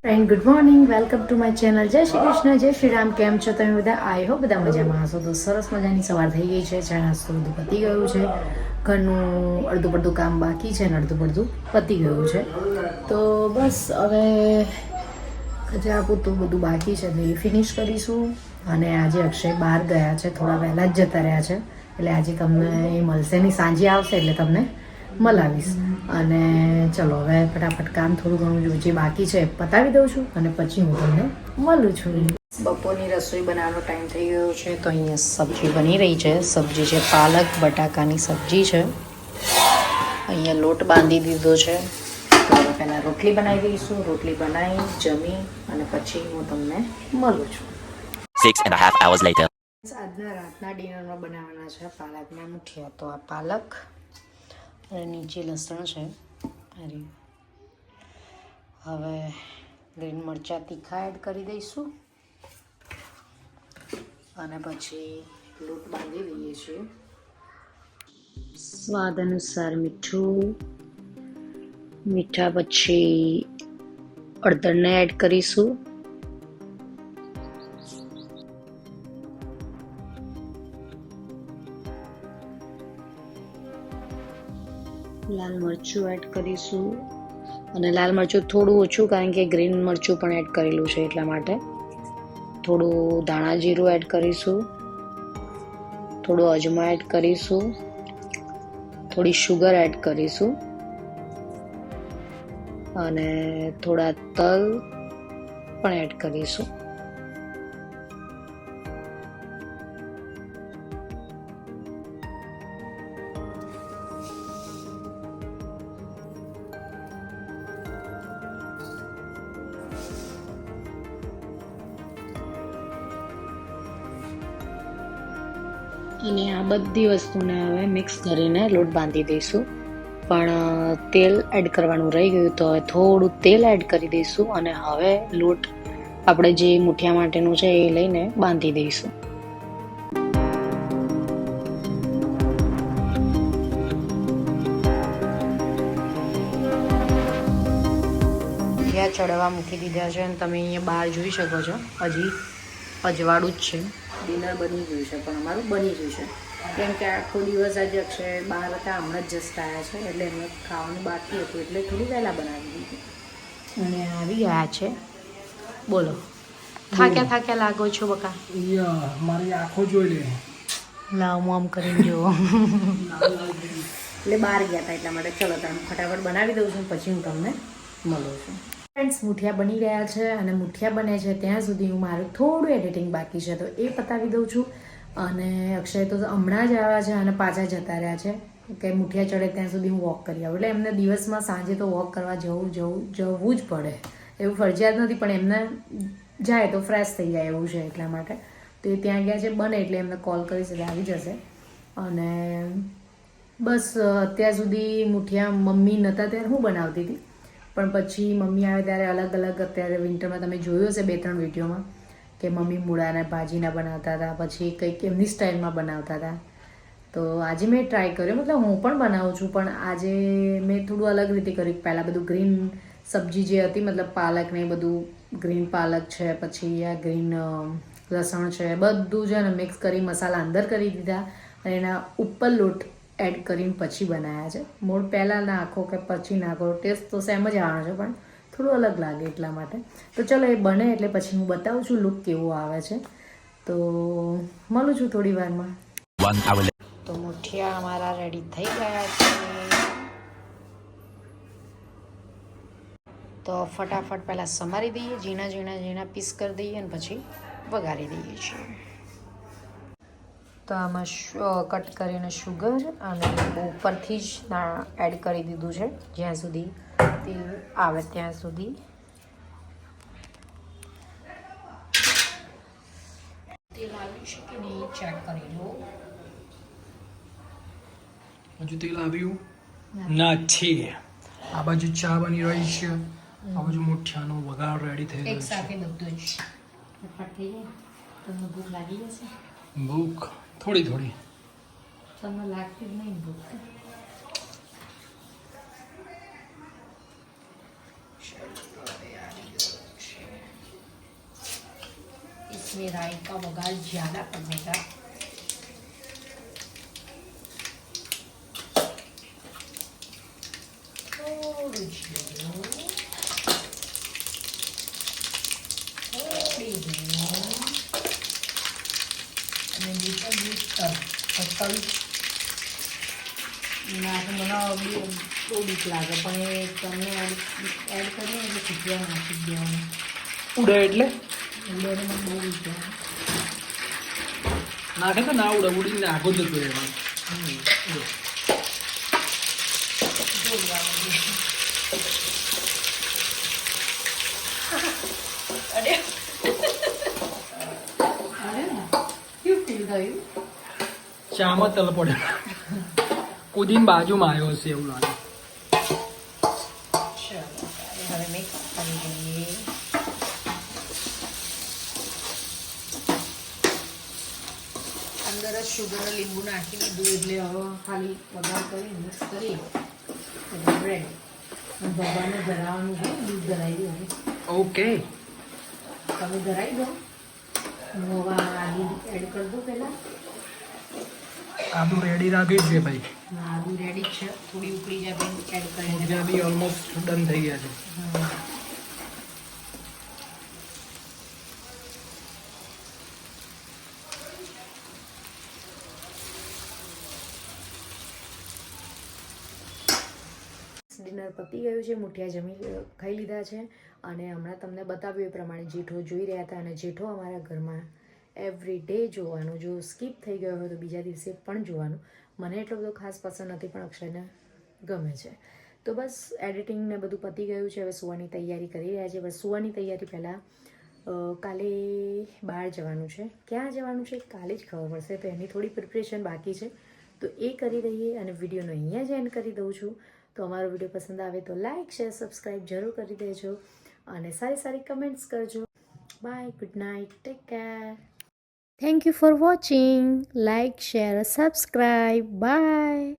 Friend good morning, welcome to my channel. જય શ્રી કૃષ્ણ, જય શ્રી રામ. કેમ છો તમે બધા? આઈ હોપ બધા મજામાં હશો. તો સરસ મજાની સવાર થઈ ગઈ છે, ચા નાસ્તો બધું પતી ગયું છે, ઘરનું અડધું પડધું કામ બાકી છે અને અડધું પડધું પતી ગયું છે. તો બસ હવે કચરા પૂરતું બધું બાકી છે તો એ ફિનિશ કરીશું. અને આજે અક્ષય બહાર ગયા છે, થોડા વહેલા જ જતા રહ્યા છે, એટલે આજે તમને એ મળશે નહીં, સાંજે આવશે એટલે તમને મલાવીશ. અને ચલો હવે ફટાફટ કામ થોડું ઘણું જે બાકી છે પતાવી દઉં છું અને પછી હું તમને મળું છું. બપોરની રસોઈ બનાવવાનો ટાઈમ થઈ ગયો છે, તો અહીંયા સબ્જી બની રહી છે. સબ્જી છે પાલક બટાકાની સબ્જી છે. અહીંયા લોટ બાંધી દીધો છે, તો હવે પહેલાં રોટલી બનાવી દઈશું. રોટલી બનાવી જમી અને પછી હું તમને મળું છું. 6.5 hours later. આજના રાતના ડિનરમાં બનાવવાના છે પાલકના મુઠિયા. તો આ પાલક અને નીચે લસણ છે. હવે ગ્રીન મરચાં તીખા એડ કરી દઈશું અને પછી લોટ બાંધી દઈએ છીએ. સ્વાદ અનુસાર મીઠું, મીઠા પછી હળદરને એડ કરીશું. લાલ મરચું એડ કરીશું અને લાલ મરચું થોડું ઓછું, કારણ કે ગ્રીન મરચું પણ એડ કરેલું છે એટલા માટે. થોડું ધાણા જીરું એડ કરીશું, થોડું અજમા એડ કરીશું, થોડી શુગર એડ કરીશું અને થોડા તલ પણ એડ કરીશું. અને આ બધી વસ્તુને હવે મિક્સ કરીને લોટ બાંધી દઈશું. પણ તેલ એડ કરવાનું રહી ગયું, તો હવે થોડું તેલ એડ કરી દઈશું અને હવે લોટ આપણે જે મુઠિયા માટેનું છે એ લઈને બાંધી દઈશું. મુઠિયા ચડવા મૂકી દીધા છે અને તમે અહીંયા બહાર જોઈ શકો છો, હજી અજવાળું જ છે. ડિનર બની ગયું છે, પણ અમારું બની ગયું છે, કેમ કે આખો દિવસ આજે અક્ષય બહાર હતા, હમણાં જ જસ્ટ આવ્યા છે, એટલે એમને ખાવાનું બાકી હતું એટલે થોડી વહેલા બનાવી દીધી. અને આવી ગયા છે. બોલો, થાક્યા થાક્યા લાગો છો બકા? મારી આંખો જોઈ લે. લાવ મોમ કરીને જુઓ. એટલે બહાર ગયા હતા એટલા માટે. ચલો તમે ફટાફટ બનાવી દઉં છું, પછી હું તમને મળું છું. ફ્રેન્ડ્સ, મુઠિયા બની ગયા છે અને મુઠિયા બને છે ત્યાં સુધી હું મારું થોડું એડિટિંગ બાકી છે, તો એ પતાવી દઉં છું. અને અક્ષય તો હમણાં જ આવ્યા છે અને પાછા જતા રહ્યા છે કે મુઠિયા ચડે ત્યાં સુધી હું વોક કરી આવું. એટલે એમને દિવસમાં સાંજે તો વોક કરવા જવું જ પડે, એવું ફરજિયાત નથી, પણ એમને જાય તો ફ્રેશ થઈ જાય એવું છે એટલા માટે. તો એ ત્યાં ગયા છે, બને એટલે એમને કોલ કરીશ એટલે આવી જશે. અને બસ અત્યાર સુધી મુઠિયા મમ્મી નહોતા ત્યારે હું બનાવતી હતી, પણ પછી મમ્મી આવે ત્યારે અલગ અલગ, અત્યારે વિન્ટરમાં તમે જોયું હશે 2-3 વિડીયોમાં કે મમ્મી મૂળાના ભાજીના બનાવતા હતા, પછી કંઈક એમની સ્ટાઇલમાં બનાવતા હતા. તો આજે મેં ટ્રાય કર્યો, મતલબ હું પણ બનાવું છું, પણ આજે મેં થોડું અલગ રીતે કર્યું. પહેલાં બધું ગ્રીન સબ્જી જે હતી, મતલબ પાલક ને બધું, ગ્રીન પાલક છે, પછી આ ગ્રીન લસણ છે, બધું છે ને મિક્સ કરી મસાલા અંદર કરી દીધા અને એના ઉપર લોટ એડ કરીને પછી બનાવ્યા છે. મૂળ પહેલાં નાખો કે પછી નાખો, ટેસ્ટ તો સેમ જ આવવાનો છે, પણ થોડું અલગ લાગે એટલા માટે. તો ચલો એ બને એટલે પછી હું બતાવું છું લુક કેવો આવે છે. તો મળું છું થોડી વારમાં. 1 hour later. તો મુઠિયા અમારા રેડી થઈ ગયા છે, તો ફટાફટ પહેલાં સમારી દઈએ, ઝીણા ઝીણા ઝીણા પીસ કરી દઈએ અને પછી વઘારી દઈએ છીએ. તો આમાં કટ કરીને શુગર અને ઉપરથી જ એડ કરી દીધું છે, જ્યાં સુધી તેલ આવે ત્યાં સુધી. તેલ આવ્યું છે કે નહીં ચેક કરી લો. હજુ તેલ આવ્યું નથી. આ બાજુ ચા બની રહી છે, આ બાજુ મુઠિયાનો વઘાર રેડી થઈ એક ગયો સાથે બધું જ ફટાફટ થઈ જાય. તમને ભૂખ લાગી જશે? છે. ભૂખ થોડી થોડી. તમને લાગતી જ નહીં ભૂખ. इसमें राई का वगार ज़्यादा करने का। થોડું જીરું, થોડી હિંગ અને લીટર તલ નાખ બનાવો બહુ બીક લાગે પણ એ તમને એડ કરીએ એટલે ખીચવા નાખી દેવાનું. ઉડે એટલે ઉડે મને બહુ બીક લાગે. નાખે તો ના ઉડે, ઉડીને આગો જતું રહેવાનું. અરે કેવું ફીલ થયું? ચામાં તલ પડે, કુદીને બાજુમાં આવ્યો હશે એવું લાગે. ચલો હવે મિક્સ કરી દઈએ. અંદર જ શુગર લીંબુ નાખી દીધું એટલે હવે ખાલી વઘાર કરી મિક્સ કરી એટલે રેડી. ભગવાનને ધરાવવાનું છે, દૂધ ધરાવી દો. ઓકે, તમે ધરાવી દો. હું હવે આદુ એડ કરી દઉં પહેલાં. આદુ રેડી રાખ્યું છે ભાઈ. આદુ રેડી જ છે, થોડી ઉકળી જાય પછી એડ કરી મુઠિયા બી ઓલમોસ્ટ ડન થઈ ગયા છે. ડિનર પતી ગયું છે, મુઠિયા જમી ખાઈ લીધા છે અને હમણાં તમને બતાવ્યું એ પ્રમાણે જેઠો જોઈ રહ્યા હતા. અને જેઠો અમારા ઘરમાં એવરી ડે જોવાનું, જો સ્કીપ થઈ ગયો હોય તો બીજા દિવસે પણ જોવાનું. મને એટલો બધો ખાસ પસંદ નથી પણ અક્ષયને ગમે છે. તો બસ એડિટિંગ ને બધું પતી ગયું છે, હવે સુવાની તૈયારી કરી રહ્યા છે. બસ સુવાની તૈયારી પહેલાં કાલે બહાર જવાનું છે. ક્યાં જવાનું છે કાલે જ ખબર પડશે, તો એની થોડી પ્રિપરેશન બાકી છે તો એ કરી દઈએ અને વિડીયોનો અહીંયા જ એન્ડ કરી દઉં છું. તો અમારો વિડીયો પસંદ આવે તો લાઇક શેર સબસ્ક્રાઈબ જરૂર કરી દેજો અને સારી સારી કમેન્ટ્સ કરજો. Bye, good night, take care. Thank you for watching. Like share subscribe. By.